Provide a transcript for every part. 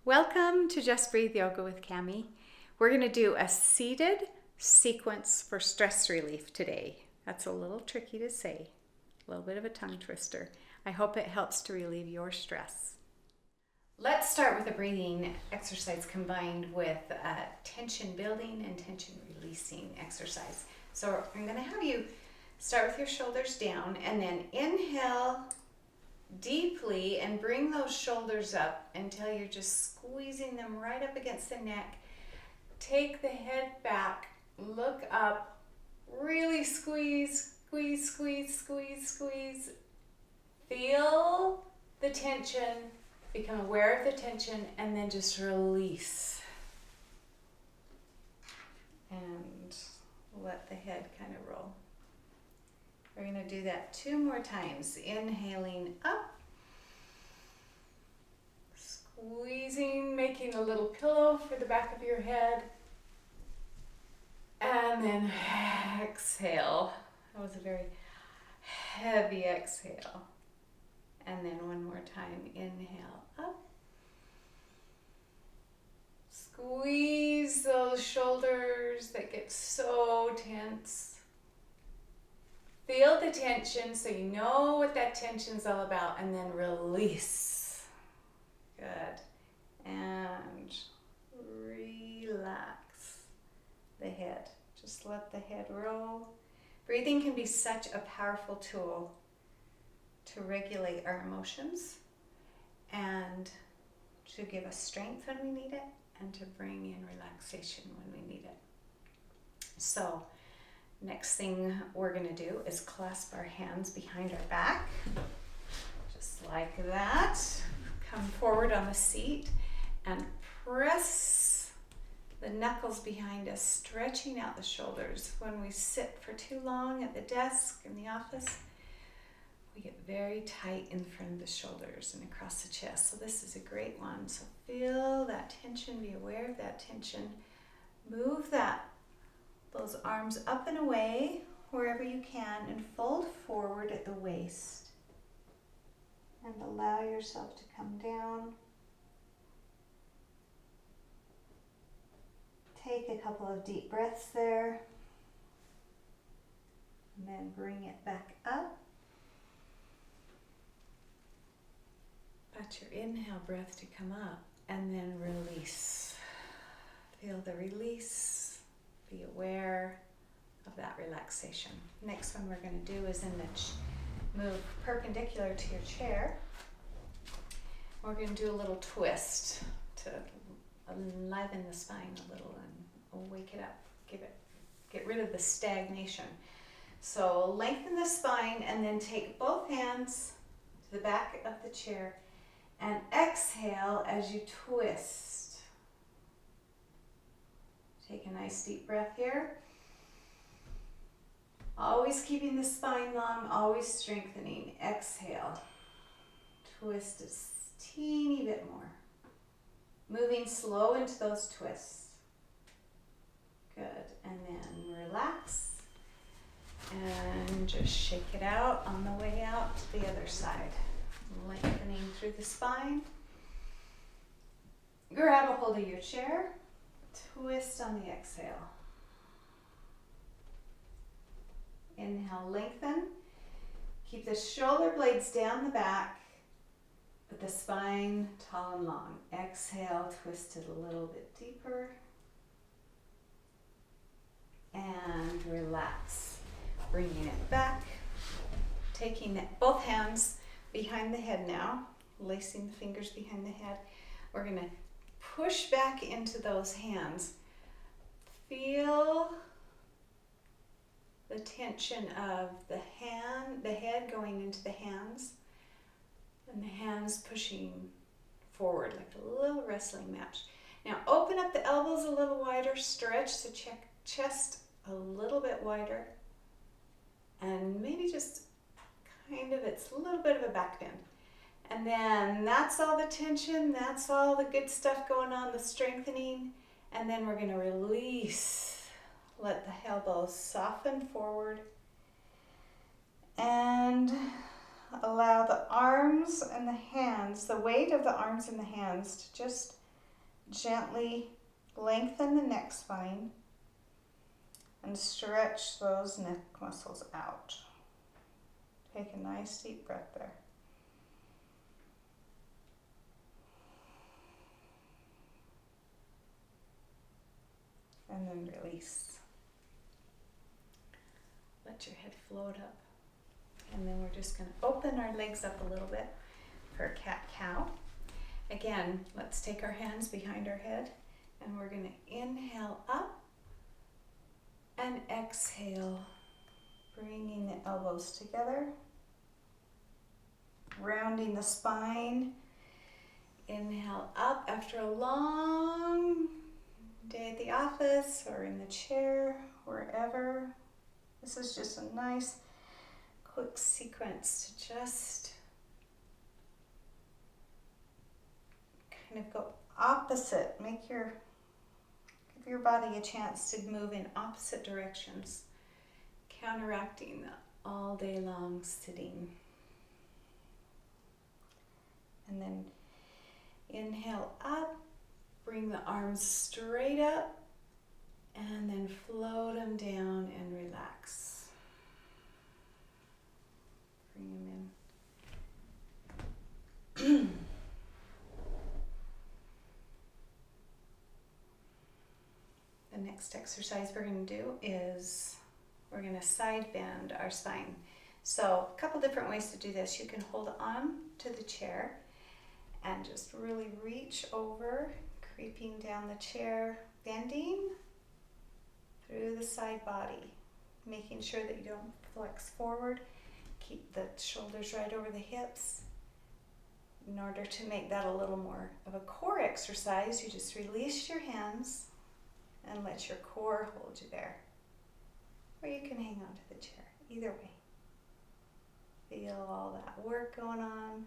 Welcome to Just Breathe Yoga with Cami. We're going to do a seated sequence for stress relief today. That's a little tricky to say, a little bit of a tongue twister. I hope it helps to relieve your stress. Let's start with a breathing exercise combined with a tension building and tension releasing exercise. So I'm going to have you start with your shoulders down and then inhale deeply and bring those shoulders up until you're just squeezing them right up against the neck. Take the head back, look up, really squeeze, squeeze, squeeze, squeeze, squeeze. Feel the tension, become aware of the tension, and then just release. And let the head kind of roll. We're going to do that 2 more times. Inhaling up, squeezing, making a little pillow for the back of your head, and then exhale. That was a very heavy exhale. And then 1 more time. Inhale up, squeeze those shoulders that get so tense. Feel the tension so you know what that tension's all about, and then release. Good. And relax the head. Just let the head roll. Breathing can be such a powerful tool to regulate our emotions and to give us strength when we need it and to bring in relaxation when we need it. So, next thing we're going to do is clasp our hands behind our back, just like that. Come forward on the seat and press the knuckles behind us, stretching out the shoulders. When we sit for too long at the desk in the office, we get very tight in front of the shoulders and across the chest. So this is a great one. So feel that tension, be aware of that tension. Move those arms up and away wherever you can and fold forward at the waist. And allow yourself to come down. Take a couple of deep breaths there. And then bring it back up. Let your inhale breath to come up and then release. Feel the release. Be aware of that relaxation. Next one we're going to do is move perpendicular to your chair. We're going to do a little twist to enliven the spine a little and wake it up. Get rid of the stagnation. So lengthen the spine and then take both hands to the back of the chair and exhale as you twist. Take a nice deep breath here. Always keeping the spine long, always strengthening. Exhale. Twist a teeny bit more. Moving slow into those twists. Good. And then relax. And just shake it out on the way out to the other side. Lengthening through the spine. Grab a hold of your chair. Twist on the exhale. Inhale, lengthen. Keep the shoulder blades down the back, but the spine tall and long. Exhale, twist it a little bit deeper. And relax. Bringing it back. Taking both hands behind the head now. Lacing the fingers behind the head. We're going to push back into those hands. Feel the tension of the head going into the hands, and the hands pushing forward like a little wrestling match. Now open up the elbows a little wider, stretch the chest a little bit wider, and maybe just it's a little bit of a back bend. And then that's all the tension, that's all the good stuff going on, the strengthening. And then we're going to release. Let the elbows soften forward. And allow the arms and the hands, the weight of the arms and the hands to just gently lengthen the neck spine and stretch those neck muscles out. Take a nice deep breath there. And then release. Let your head float up. And then we're just going to open our legs up a little bit for a cat-cow. Again, let's take our hands behind our head and we're going to inhale up and exhale, bringing the elbows together, rounding the spine. Inhale up after a long day at the office or in the chair, wherever. This is just a nice quick sequence to just kind of go opposite. Give your body a chance to move in opposite directions, counteracting the all day long sitting. And then inhale up, bring the arms straight up, and then float them down and relax. Bring them in. The next exercise we're going to do is we're going to side bend our spine. So a couple different ways to do this. You can hold on to the chair and just really reach over, creeping down the chair, bending through the side body, making sure that you don't flex forward. Keep the shoulders right over the hips. In order to make that a little more of a core exercise, you just release your hands and let your core hold you there. Or you can hang on to the chair, either way. Feel all that work going on.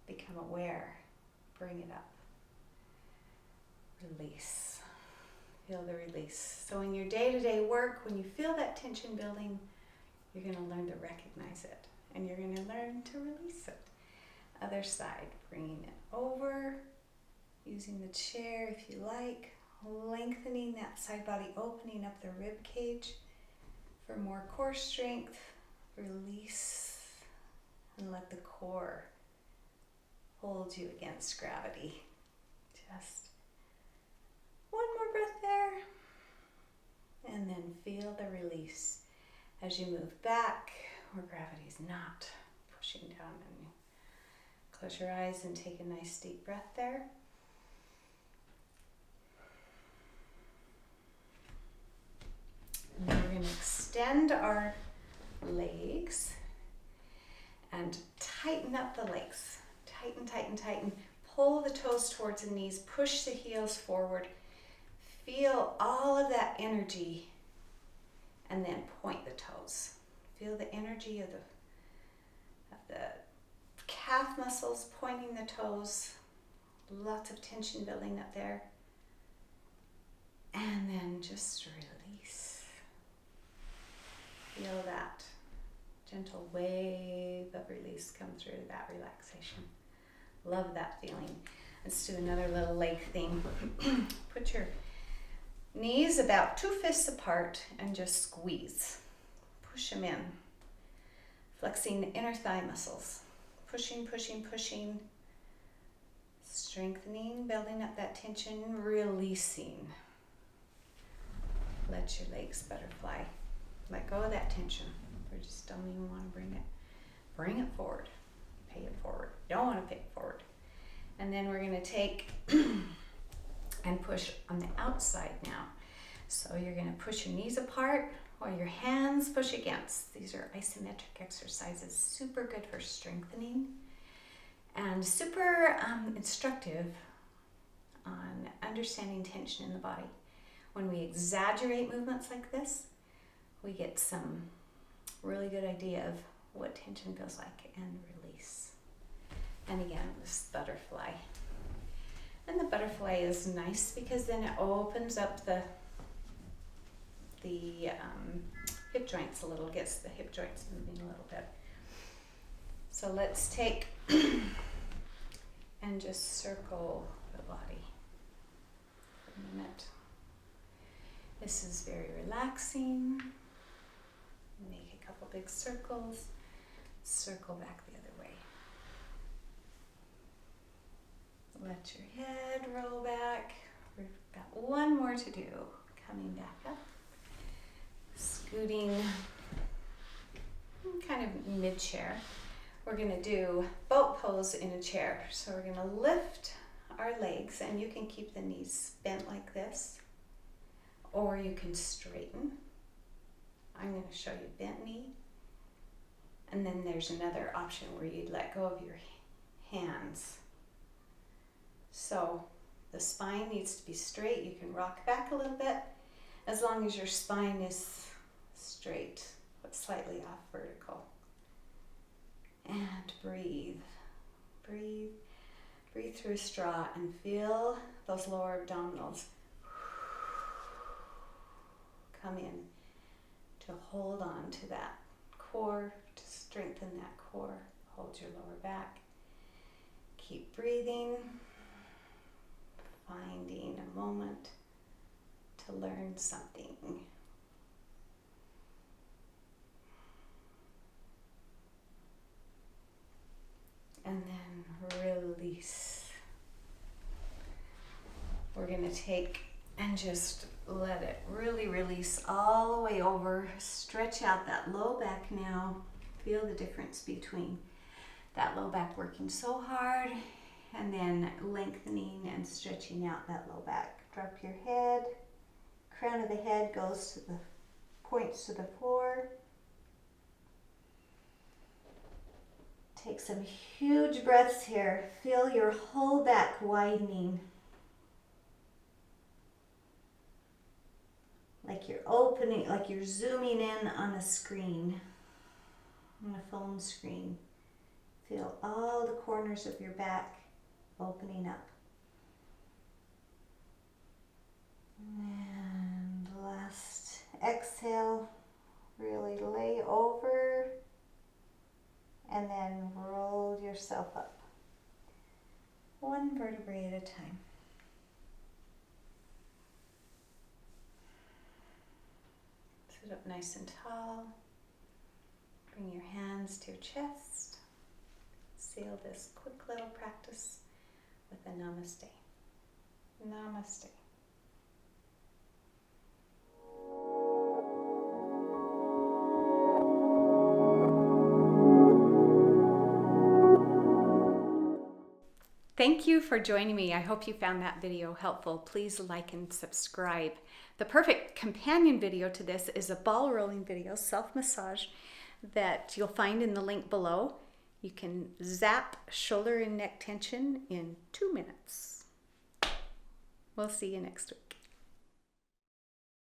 Become aware. Bring it up. Release. Feel the release. So in your day-to-day work, when you feel that tension building, you're going to learn to recognize it. And you're going to learn to release it. Other side, bringing it over. Using the chair if you like. Lengthening that side body, opening up the rib cage for more core strength. Release and let the core hold you against gravity. Just one more breath there. And then feel the release as you move back where gravity's not pushing down on you. Close your eyes and take a nice deep breath there. And we're going to extend our legs and tighten up the legs. Tighten, tighten, tighten. Pull the toes towards the knees. Push the heels forward. Feel all of that energy and then point the toes. Feel the energy of the calf muscles pointing the toes. Lots of tension building up there. And then just release. Feel that gentle wave of release come through that relaxation. Love that feeling. Let's do another little leg thing. Put your knees about 2 fists apart and just squeeze. Push them in. Flexing the inner thigh muscles. Pushing, pushing, pushing. Strengthening, building up that tension, releasing. Let your legs butterfly. Let go of that tension. We just don't even want to bring it forward. Pay it forward. Don't want to pay it forward. And then we're going to take and push on the outside now. So you're going to push your knees apart while your hands push against. These are isometric exercises. Super good for strengthening and super instructive on understanding tension in the body. When we exaggerate movements like this, we get some really good idea of what tension feels like and release. And again, this butterfly. And the butterfly is nice because then it opens up the hip joints a little, gets the hip joints moving a little bit. So let's take and just circle the body. This is very relaxing. Make a couple big circles. Circle back the other way. Let your head roll back. We've got one more to do. Coming back up. Scooting kind of mid-chair. We're going to do boat pose in a chair. So we're going to lift our legs, and you can keep the knees bent like this, or you can straighten. I'm going to show you bent knee. And then there's another option where you'd let go of your hands. So the spine needs to be straight. You can rock back a little bit as long as your spine is straight, but slightly off vertical. And breathe. Breathe. Breathe through a straw and feel those lower abdominals come in to hold on to that core, to strengthen that core. Hold your lower back. Keep breathing. Finding a moment to learn something. And then release. We're going to take and just let it really release all the way over. Stretch out that low back now. Feel the difference between that low back working so hard and then lengthening and stretching out that low back. Drop your head. Crown of the head goes to the points to the floor. Take some huge breaths here. Feel your whole back widening. Like you're opening, like you're zooming in on a screen, on a phone screen. Feel all the corners of your back opening up. And last exhale, really lay over and then roll yourself up. One vertebrae at a time. Sit up nice and tall. Bring your hands to your chest. Seal this quick little practice with a namaste. Namaste. Thank you for joining me. I hope you found that video helpful. Please like and subscribe. The perfect companion video to this is a ball rolling video, self-massage, that you'll find in the link below. You can zap shoulder and neck tension in 2 minutes. We'll see you next week.